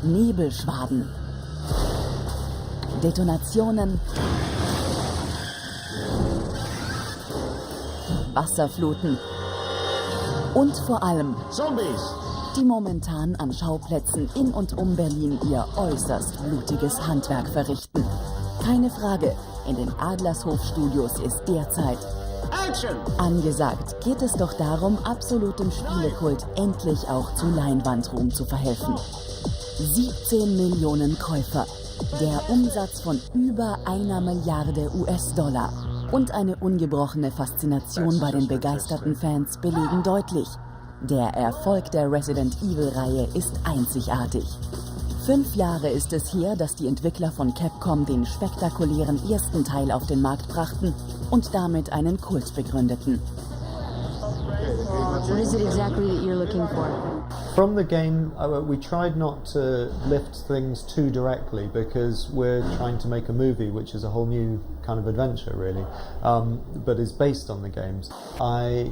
Nebelschwaden, Detonationen, Wasserfluten und vor allem Zombies! die momentan an Schauplätzen in und um Berlin ihr äußerst blutiges Handwerk verrichten. Keine Frage, in den Adlershof-Studios ist derzeit Action! angesagt. Geht es doch darum, absolutem Spielekult endlich auch zu Leinwandruhm zu verhelfen. 17 Millionen Käufer, der Umsatz von über 1 Milliarde US-Dollar und eine ungebrochene Faszination bei den begeisterten Fans belegen deutlich: Der Erfolg der Resident Evil-Reihe ist einzigartig. 5 Jahre ist es her, dass die Entwickler von Capcom den spektakulären ersten Teil auf den Markt brachten und damit einen Kult begründeten. What is it exactly that you're looking for? From the game, we tried not to lift things too directly because we're trying to make a movie which is a whole new kind of adventure, really, but is based on the games. I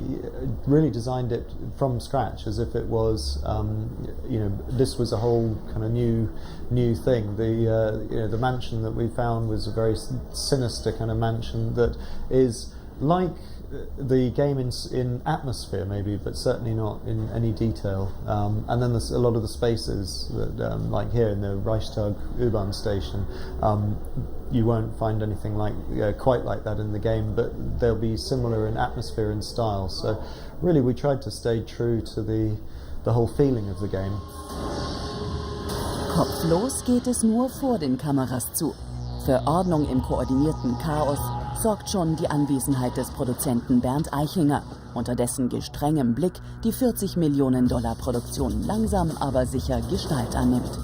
really designed it from scratch as if it was, this was a whole kind of new thing. The mansion that we found was a very sinister kind of mansion that is like the game in atmosphere maybe, but certainly not in any detail. And then there's a lot of the spaces that, like here in the Reichstag U-Bahn station, you won't find anything like quite like that in the game, but they'll be similar in atmosphere and style. So really we tried to stay true to the whole feeling of the game. Kopflos geht es nur vor den Kameras zu. Für Ordnung im koordinierten Chaos sorgt schon die Anwesenheit des Produzenten Bernd Eichinger, unter dessen gestrengem Blick die 40 Millionen Dollar Produktion langsam aber sicher Gestalt annimmt.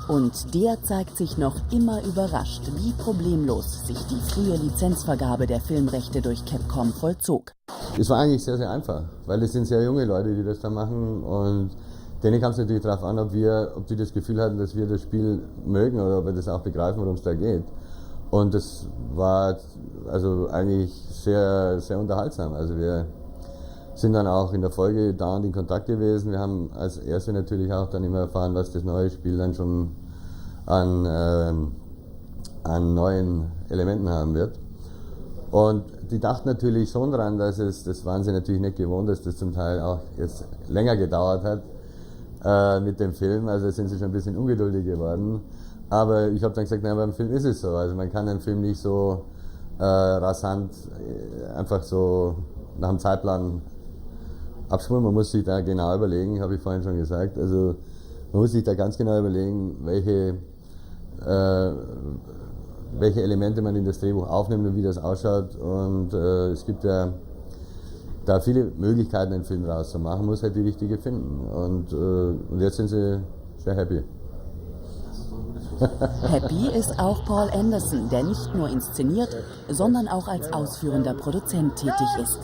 Und der zeigt sich noch immer überrascht, wie problemlos sich die frühe Lizenzvergabe der Filmrechte durch Capcom vollzog. Es war eigentlich sehr, sehr einfach, weil es sind sehr junge Leute, die das da machen, und denen kam es natürlich darauf an, ob die das Gefühl hatten, dass wir das Spiel mögen oder ob wir das auch begreifen, worum es da geht. Und das war also eigentlich sehr, sehr unterhaltsam. Also wir sind dann auch in der Folge dauernd in Kontakt gewesen. Wir haben als Erste natürlich auch dann immer erfahren, was das neue Spiel dann schon an neuen Elementen haben wird. Und die dachten natürlich schon dran, das waren sie natürlich nicht gewohnt, dass das zum Teil auch jetzt länger gedauert hat mit dem Film. Also sind sie schon ein bisschen ungeduldig geworden. Aber ich habe dann gesagt, nein, beim Film ist es so. Also man kann einen Film nicht so rasant einfach so nach dem Zeitplan abspulen. Man muss sich da genau überlegen, habe ich vorhin schon gesagt. Also man muss sich da ganz genau überlegen, welche Elemente man in das Drehbuch aufnimmt und wie das ausschaut. Und es gibt ja da viele Möglichkeiten, einen Film rauszumachen, muss halt die richtige finden. Und jetzt sind sie sehr happy. Happy ist auch Paul Anderson, der nicht nur inszeniert, sondern auch als ausführender Produzent tätig ist.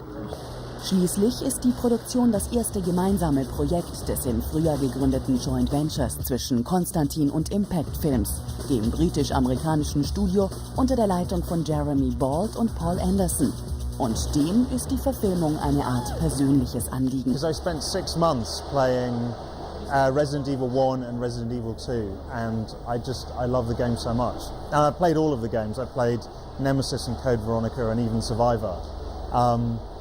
Schließlich ist die Produktion das erste gemeinsame Projekt des im Frühjahr gegründeten Joint Ventures zwischen Konstantin und Impact Films, dem britisch-amerikanischen Studio unter der Leitung von Jeremy Bald und Paul Anderson. Und dem ist die Verfilmung eine Art persönliches Anliegen. Because I spent 6 months playing Resident Evil 1 and Resident Evil 2, and I love the game so much. And I played all of the games. I played Nemesis and Code Veronica and even Survivor.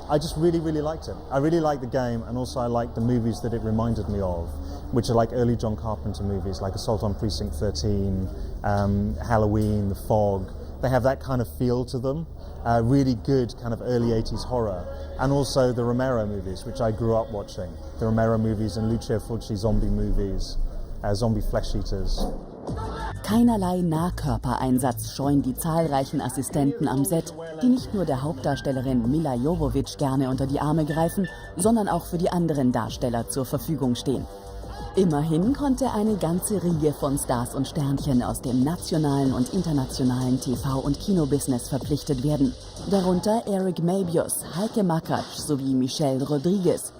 I just really, really liked it. I really liked the game, and also I liked the movies that it reminded me of, which are like early John Carpenter movies, like Assault on Precinct 13, Halloween, The Fog. They have that kind of feel to them. Really good kind of early 80s horror. And also the Romero movies, which I grew up watching. The Romero movies and Lucio Fulci zombie movies, zombie flesh eaters. Keinerlei Nahkörpereinsatz scheuen die zahlreichen Assistenten am Set, die nicht nur der Hauptdarstellerin Mila Jovovich gerne unter die Arme greifen, sondern auch für die anderen Darsteller zur Verfügung stehen. Immerhin konnte eine ganze Riege von Stars und Sternchen aus dem nationalen und internationalen TV- und Kinobusiness verpflichtet werden. Darunter Eric Mabius, Heike Makatsch sowie Michelle Rodriguez,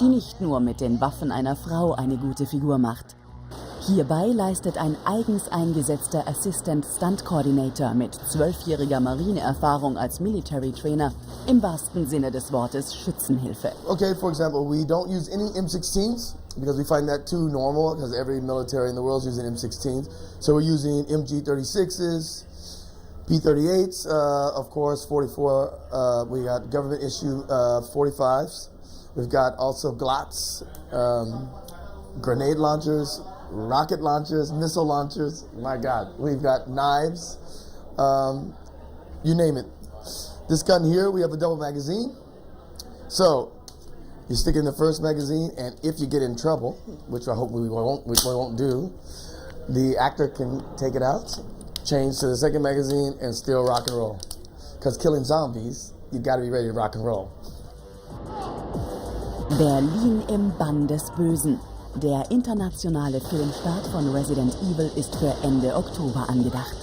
die nicht nur mit den Waffen einer Frau eine gute Figur macht. Hierbei leistet ein eigens eingesetzter Assistant Stunt Coordinator mit 12-jähriger Marineerfahrung als Military Trainer im wahrsten Sinne des Wortes Schützenhilfe. Okay, for example, we don't use any M16s because we find that too normal because every military in the world is using M16s. So we're using MG36s, P38s, of course, 44. We got government issue 45s. We've got also Glocks, grenade launchers, rocket launchers, missile launchers. My God, we've got knives. You name it. This gun here, we have a double magazine. So you stick in the first magazine, and if you get in trouble, which I hope we won't do, the actor can take it out, change to the second magazine, and still rock and roll. Because killing zombies, you got to be ready to rock and roll. Berlin im Bann des Bösen. Der internationale Filmstart von Resident Evil ist für Ende Oktober angedacht.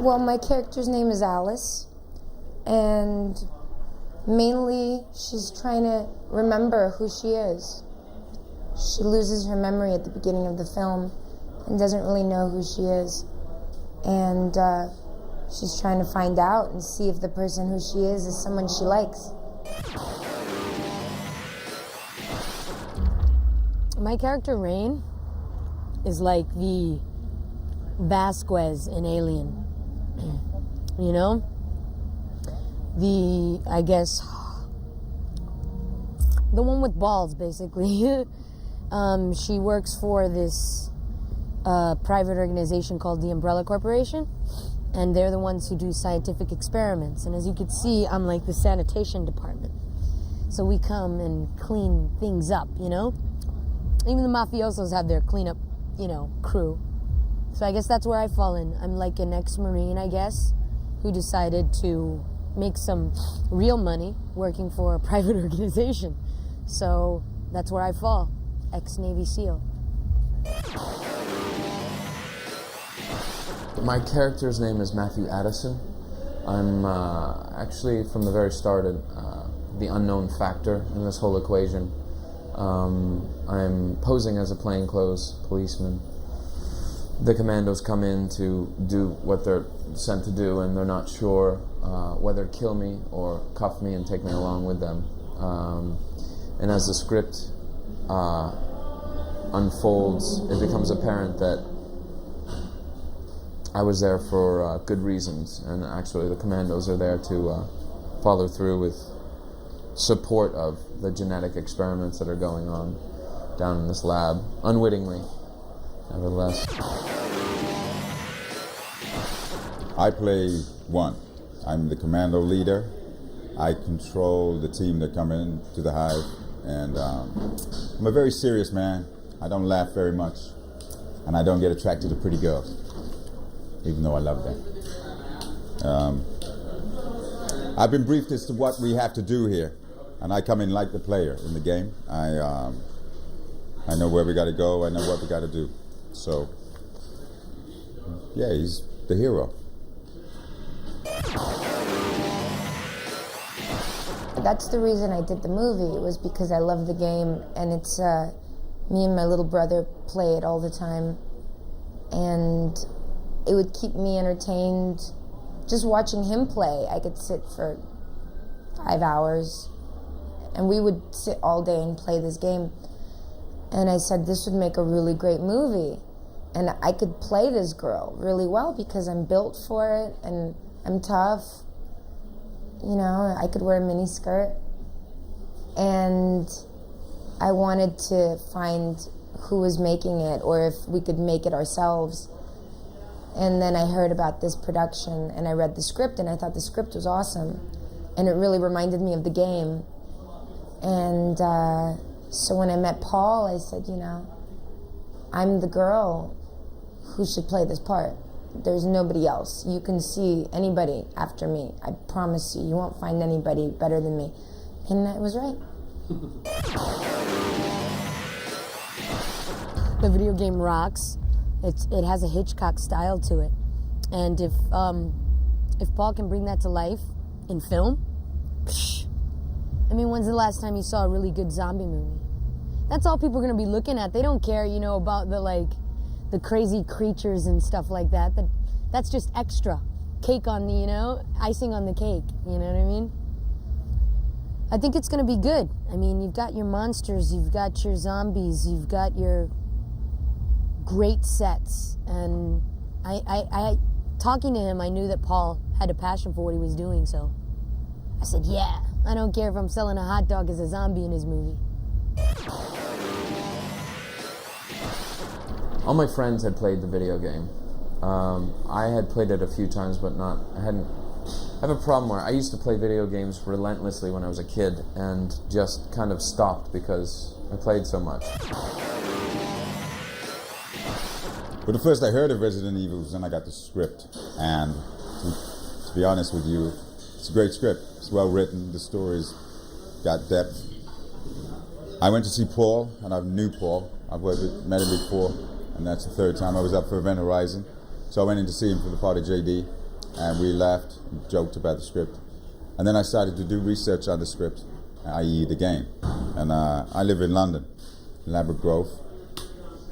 Well, my character's name is Alice, and mainly she's trying to remember who she is. She loses her memory at the beginning of the film and doesn't really know who she is. And she's trying to find out and see if the person who she is someone she likes. My character, Rain, is like the Vasquez in Alien. You know? I guess, the one with balls, basically. She works for this private organization called the Umbrella Corporation, and they're the ones who do scientific experiments. And as you can see, I'm like the sanitation department. So we come and clean things up, you know? Even the mafiosos have their cleanup, crew. So I guess that's where I fall in. I'm like an ex-Marine, I guess, who decided to make some real money working for a private organization. So that's where I fall, ex-Navy SEAL. My character's name is Matthew Addison. I'm actually, from the very start, the unknown factor in this whole equation. I'm posing as a plainclothes policeman. The commandos come in to do what they're sent to do, and they're not sure whether to kill me or cuff me and take me along with them. And as the script unfolds, it becomes apparent that I was there for good reasons, and actually the commandos are there to follow through with support of the genetic experiments that are going on down in this lab, unwittingly, nevertheless. I play one. I'm the commando leader. I control the team that come in to the hive, and I'm a very serious man. I don't laugh very much, and I don't get attracted to pretty girls, even though I love them. I've been briefed as to what we have to do here, and I come in like the player in the game. I know where we got to go. I know what we got to do. So, yeah, he's the hero. That's the reason I did the movie. It was because I love the game, and it's me and my little brother play it all the time, and it would keep me entertained. Just watching him play, I could sit for 5 hours, and we would sit all day and play this game. And I said this would make a really great movie, and I could play this girl really well because I'm built for it, and I'm tough. I could wear a mini skirt, and I wanted to find who was making it, or if we could make it ourselves. And then I heard about this production, and I read the script, and I thought the script was awesome, and it really reminded me of the game. And so when I met Paul, I said, I'm the girl who should play this part. There's nobody else. You can see anybody after me. I promise you, you won't find anybody better than me. And I was right. The video game rocks. It has a Hitchcock style to it, and if Paul can bring that to life in film, I mean, when's the last time you saw a really good zombie movie? That's all people are going to be looking at. They don't care, you know, about the crazy creatures and stuff like that. That's just extra. Cake on the, you know, icing on the cake. You know what I mean? I think it's going to be good. I mean, you've got your monsters, you've got your zombies, you've got your great sets. And I talking to him, I knew that Paul had a passion for what he was doing, so I said, yeah, I don't care if I'm selling a hot dog as a zombie in his movie. All my friends had played the video game. I had played it a few times, but I have a problem where I used to play video games relentlessly when I was a kid and just kind of stopped because I played so much. But the first I heard of Resident Evil was when I got the script. And to be honest with you, it's a great script. It's well written, the story's got depth. I went to see Paul, and I knew Paul. I've met him before, and that's the third time I was up for Event Horizon. So I went in to see him for the part of JD, and we laughed, joked about the script. And then I started to do research on the script, i.e. the game. And I live in London, in Ladbroke Grove,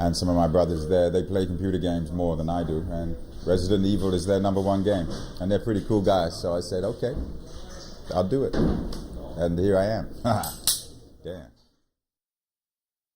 and some of my brothers there, they play computer games more than I do, and Resident Evil is their #1 game. And they're pretty cool guys, so I said, okay, I'll do it. And here I am. Damn.